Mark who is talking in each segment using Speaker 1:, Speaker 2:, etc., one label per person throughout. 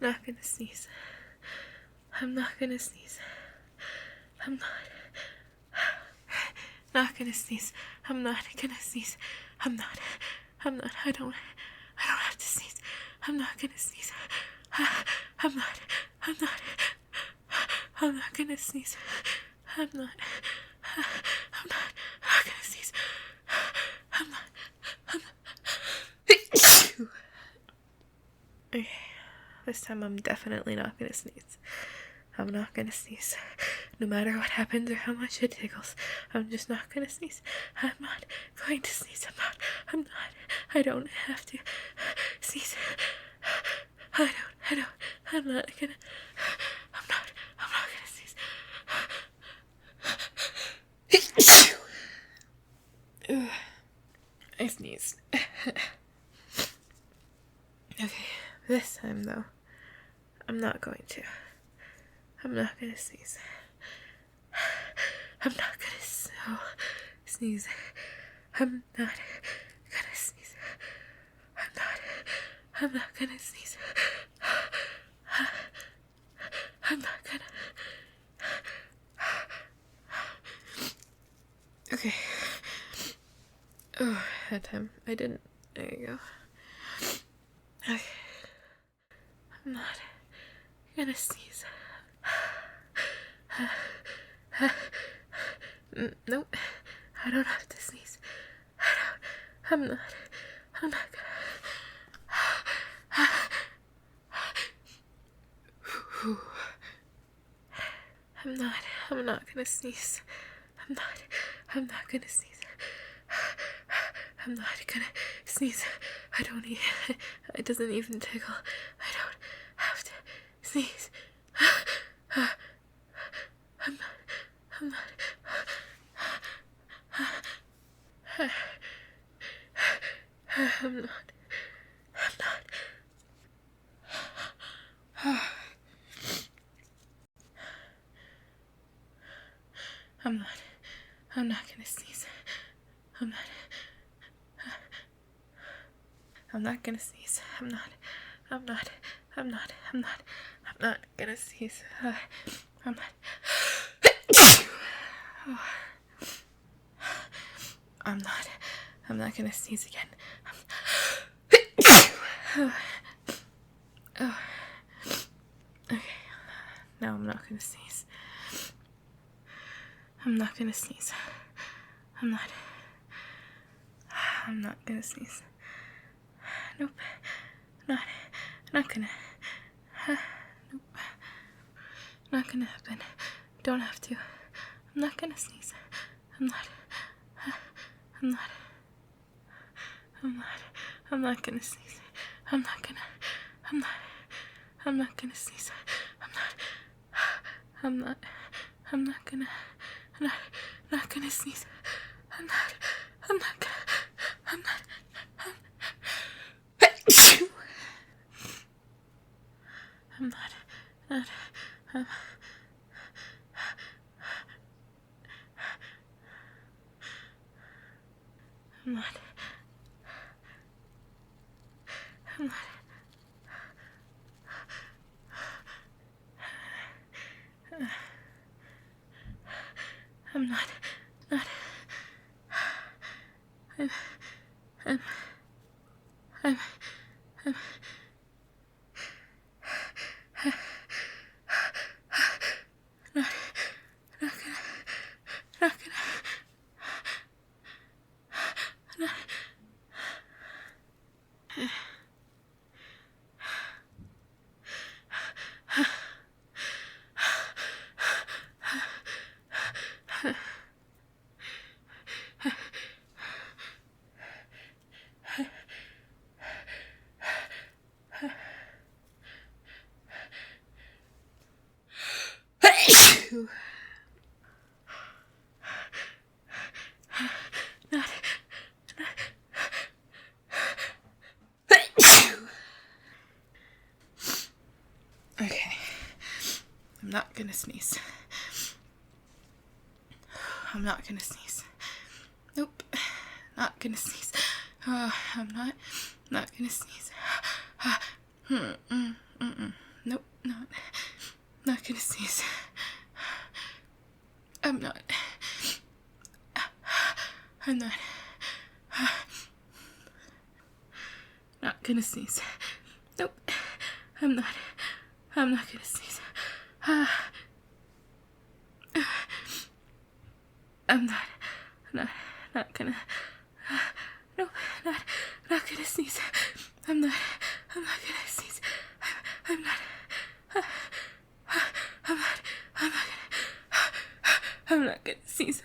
Speaker 1: not gonna sneeze. I'm not gonna sneeze. I'm not gonna sneeze. I'm not gonna sneeze. I'm not. I don't have to sneeze. I'm not gonna sneeze. I'm not gonna sneeze. I'm not gonna sneeze. Okay, this time I'm definitely not gonna sneeze. I'm not gonna sneeze. No matter what happens or how much it tickles, I'm just not gonna sneeze. I'm not going to sneeze. I don't have to sneeze. I'm not gonna sneeze. I sneezed. Okay, this time though, I'm not going to. I'm not gonna sneeze. I'm not gonna sneeze. I'm not gonna sneeze. I'm not gonna sneeze. I'm not gonna. Okay. Oh, that time I didn't. There you go. Okay. I'm not gonna sneeze. Nope. I don't have to sneeze. I'm not gonna. I'm not gonna sneeze. I'm not gonna sneeze. I'm not gonna sneeze. It doesn't even tickle. I don't have to sneeze. I'm not. I'm not gonna sneeze. I'm not gonna sneeze. I'm not gonna sneeze. I'm not gonna sneeze again. Okay. Now I'm not gonna sneeze. I'm not gonna sneeze. I'm not gonna sneeze. Nope. Not gonna. Nope. Not gonna happen. Don't have to. I'm not gonna sneeze. I'm not gonna sneeze. I'm not gonna sneeze. I'm not gonna sneeze. Okay. I'm not gonna sneeze. I'm not gonna sneeze. Nope. Not gonna sneeze. I'm not gonna sneeze. Nope, not gonna sneeze. I'm not gonna sneeze. Nope, I'm not gonna sneeze. I'm not gonna, nope, not gonna sneeze. I'm not gonna sneeze. I'm not gonna sneeze.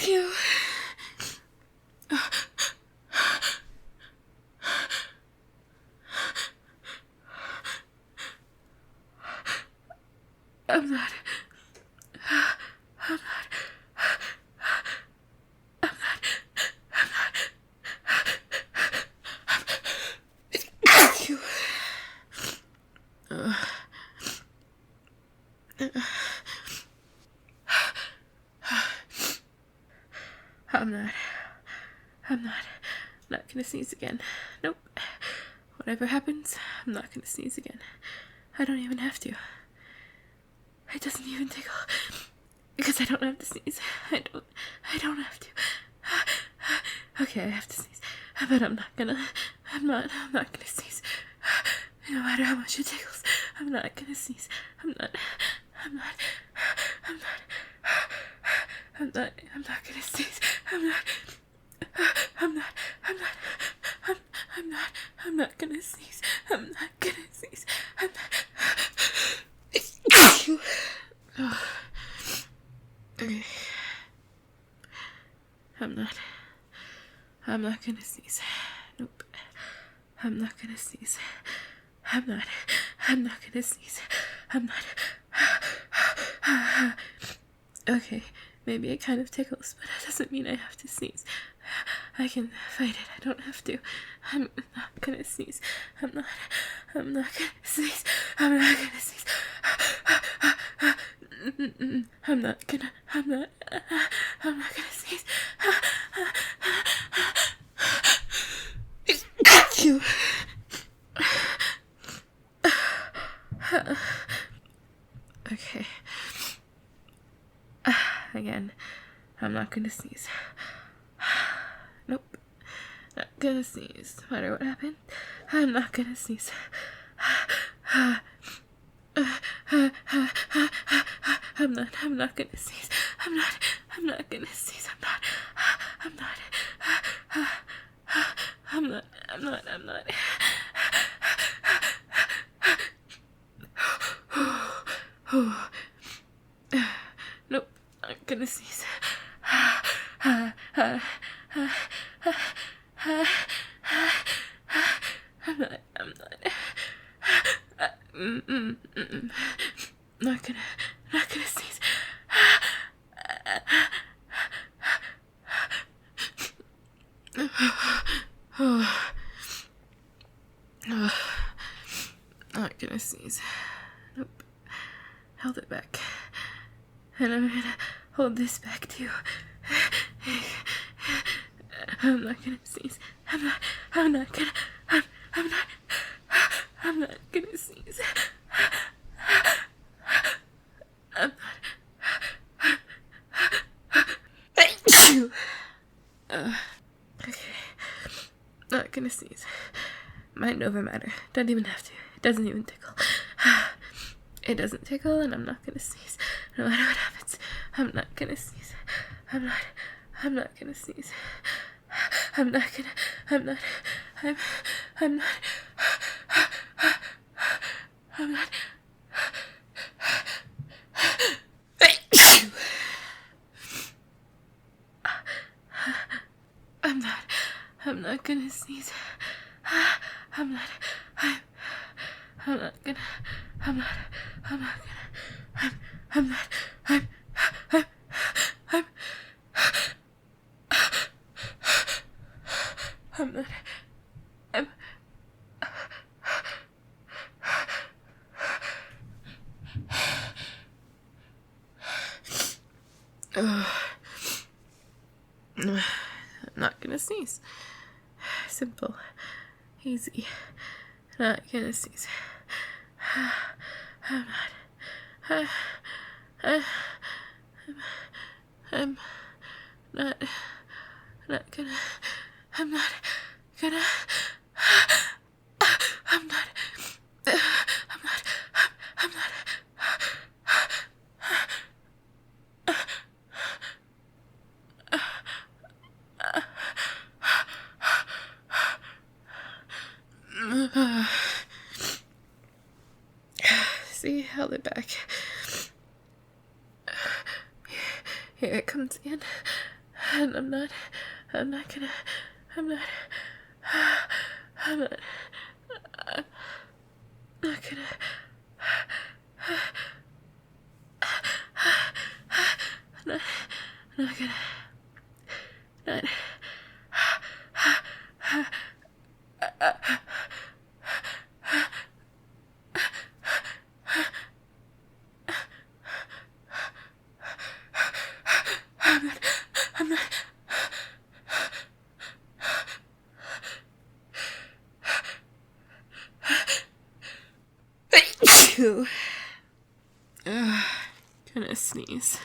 Speaker 1: You. I'm not. I'm not gonna sneeze again. Nope. Whatever happens, I'm not gonna sneeze again. I don't even have to. It doesn't even tickle. Because I don't have to sneeze. I don't have to. Okay, I have to sneeze. But I'm not gonna sneeze. No matter how much it tickles, I'm not gonna sneeze. I'm not gonna sneeze. I'm not gonna sneeze. Okay. I'm not gonna sneeze. Nope. I'm not gonna sneeze. I'm not gonna sneeze. Okay, maybe it kind of tickles, but that doesn't mean I have to sneeze. I can fight it. I don't have to. I'm not gonna sneeze. I'm not gonna sneeze. I'm not gonna sneeze. I'm not gonna sneeze. You. Okay. Again, I'm not gonna sneeze. Nope. Not gonna sneeze. No matter what happened, I'm not gonna sneeze. I'm not gonna sneeze. I'm not gonna sneeze. I'm not. Nope, I'm gonna sneeze. I'm not gonna sneeze. Not gonna sneeze. Nope. Held it back. And I'm gonna hold this back too. I'm not gonna sneeze. I'm not gonna sneeze. I'm okay. Not gonna sneeze. Mind over matter. Don't even have to. It doesn't even tickle. It doesn't tickle, and I'm not gonna sneeze. No matter what happens, I'm not gonna sneeze. I'm not gonna sneeze. I'm not. I'm not gonna sneeze. I'm not gonna. I'm not gonna sneeze. Simple. Easy. Not gonna sneeze. I'm not. I'm not gonna. I'm not gonna. I'm not. I'm not. See, held it back. Here it comes in. And I'm not gonna, I'm not gonna, not gonna, not. I'm not. Gonna sneeze.